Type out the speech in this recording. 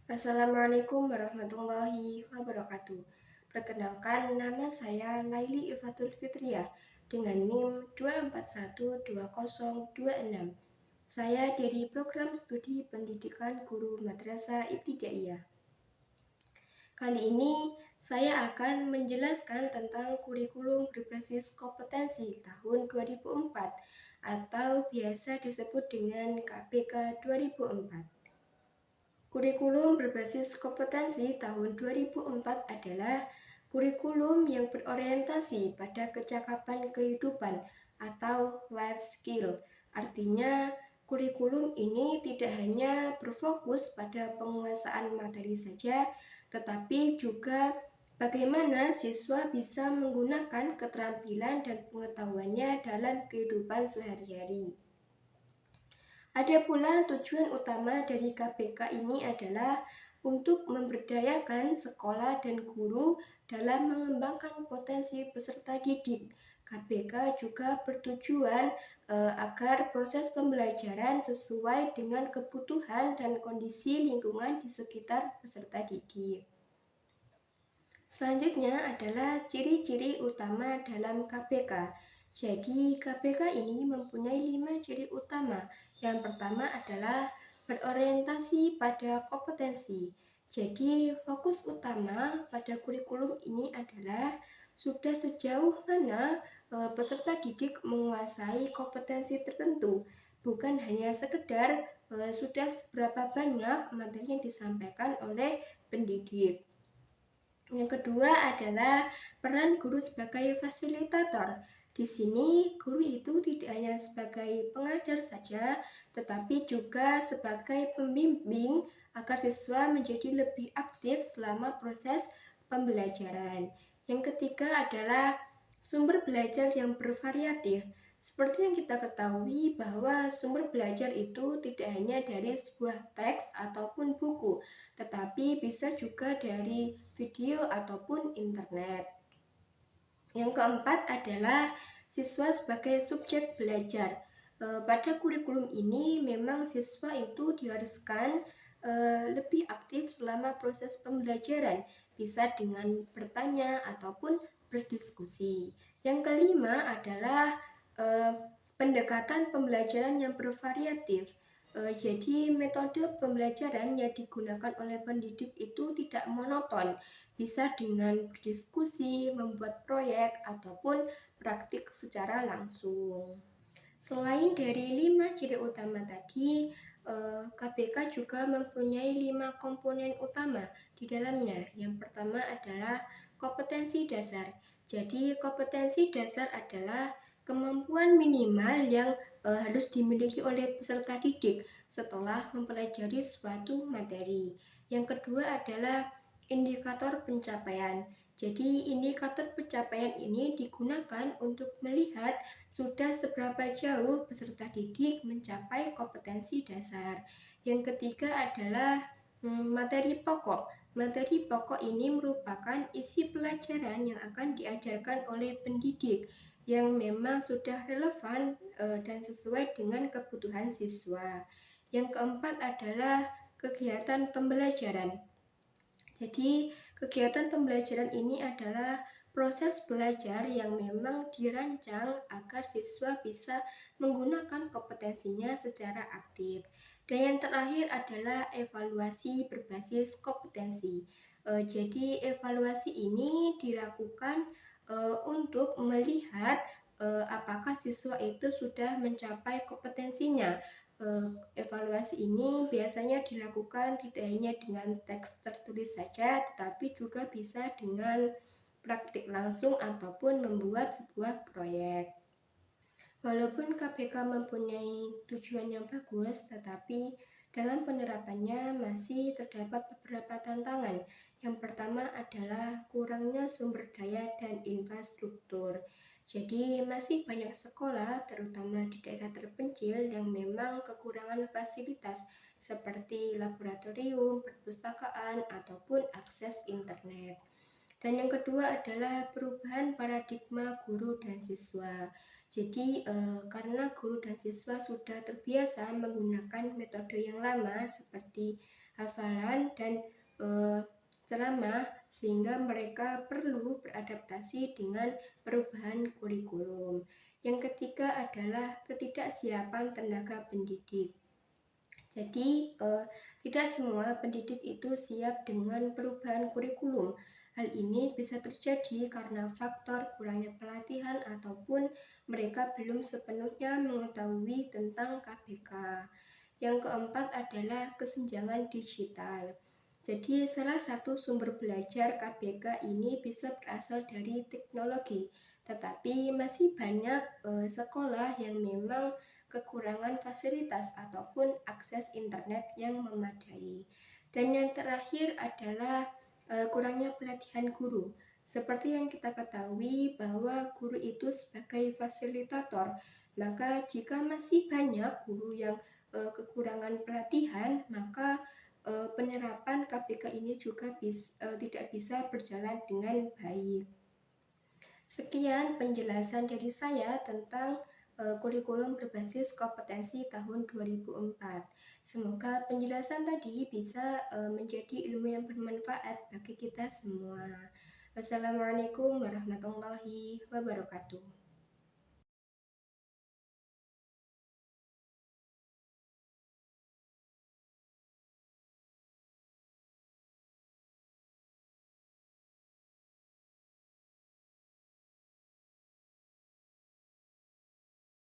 Assalamualaikum warahmatullahi wabarakatuh. Perkenalkan, nama saya Laili Ifatul Fitriah dengan NIM 2412026. Saya dari Program Studi Pendidikan Guru Madrasah Ibtidaiyah. Kali ini saya akan menjelaskan tentang kurikulum berbasis kompetensi tahun 2004 atau biasa disebut dengan KPK 2004. Kurikulum berbasis kompetensi tahun 2004 adalah kurikulum yang berorientasi pada kecakapan kehidupan atau life skill. Artinya, kurikulum ini tidak hanya berfokus pada penguasaan materi saja, tetapi juga bagaimana siswa bisa menggunakan keterampilan dan pengetahuannya dalam kehidupan sehari-hari. Ada pula tujuan utama dari KPK ini adalah untuk memberdayakan sekolah dan guru dalam mengembangkan potensi peserta didik. KPK juga bertujuan agar proses pembelajaran sesuai dengan kebutuhan dan kondisi lingkungan di sekitar peserta didik. Selanjutnya adalah ciri-ciri utama dalam KPK. Jadi KPK ini mempunyai 5 ciri utama. Yang pertama adalah berorientasi pada kompetensi. Jadi fokus utama pada kurikulum ini adalah sudah sejauh mana peserta didik menguasai kompetensi tertentu, bukan hanya sekedar sudah seberapa banyak materi yang disampaikan oleh pendidik. Yang kedua adalah peran guru sebagai fasilitator. Di sini guru itu tidak hanya sebagai pengajar saja, tetapi juga sebagai pembimbing agar siswa menjadi lebih aktif selama proses pembelajaran. Yang ketiga adalah sumber belajar yang bervariatif. Seperti yang kita ketahui bahwa sumber belajar itu tidak hanya dari sebuah teks ataupun buku, tetapi bisa juga dari video ataupun internet. Yang keempat adalah siswa sebagai subjek belajar. Pada kurikulum ini memang siswa itu diharuskan lebih aktif selama proses pembelajaran, bisa dengan bertanya ataupun berdiskusi. Yang kelima adalah pendekatan pembelajaran yang bervariatif. Jadi metode pembelajaran yang digunakan oleh pendidik itu tidak monoton, bisa dengan berdiskusi, membuat proyek, ataupun praktik secara langsung. Selain dari 5 ciri utama tadi, KPK juga mempunyai 5 komponen utama di dalamnya. Yang pertama adalah kompetensi dasar. Jadi kompetensi dasar adalah kemampuan minimal yang harus dimiliki oleh peserta didik setelah mempelajari suatu materi. Yang kedua adalah indikator pencapaian. Jadi indikator pencapaian ini digunakan untuk melihat sudah seberapa jauh peserta didik mencapai kompetensi dasar. Yang ketiga adalah materi pokok. Materi pokok ini merupakan isi pelajaran yang akan diajarkan oleh pendidik yang memang sudah relevan dan sesuai dengan kebutuhan siswa. Yang keempat adalah kegiatan pembelajaran. Jadi kegiatan pembelajaran ini adalah proses belajar yang memang dirancang agar siswa bisa menggunakan kompetensinya secara aktif. Dan yang terakhir adalah evaluasi berbasis kompetensi. Jadi evaluasi ini dilakukan untuk melihat apakah siswa itu sudah mencapai kompetensinya. Evaluasi ini biasanya dilakukan tidak hanya dengan teks tertulis saja, tetapi juga bisa dengan praktik langsung ataupun membuat sebuah proyek. Walaupun KPK mempunyai tujuan yang bagus, tetapi dalam penerapannya masih terdapat beberapa tantangan. Yang pertama adalah kurangnya sumber daya dan infrastruktur. Jadi masih banyak sekolah, terutama di daerah terpencil, yang memang kekurangan fasilitas seperti laboratorium, perpustakaan, ataupun akses internet. Dan yang kedua adalah perubahan paradigma guru dan siswa. Jadi karena guru dan siswa sudah terbiasa menggunakan metode yang lama seperti hafalan, dan ceramah, sehingga mereka perlu beradaptasi dengan perubahan kurikulum. Yang ketiga adalah ketidaksiapan tenaga pendidik. Jadi, tidak semua pendidik itu siap dengan perubahan kurikulum. Hal ini bisa terjadi karena faktor kurangnya pelatihan ataupun mereka belum sepenuhnya mengetahui tentang KBK. Yang keempat adalah kesenjangan digital. Jadi, salah satu sumber belajar KBK ini bisa berasal dari teknologi, tetapi masih banyak sekolah yang memang kekurangan fasilitas ataupun akses internet yang memadai. Dan yang terakhir adalah kurangnya pelatihan guru. Seperti yang kita ketahui bahwa guru itu sebagai fasilitator, maka jika masih banyak guru yang kekurangan pelatihan, maka penerapan KBK ini juga tidak bisa berjalan dengan baik. Sekian penjelasan dari saya tentang kurikulum berbasis kompetensi tahun 2004. Semoga penjelasan tadi bisa menjadi ilmu yang bermanfaat bagi kita semua. Wassalamualaikum warahmatullahi wabarakatuh.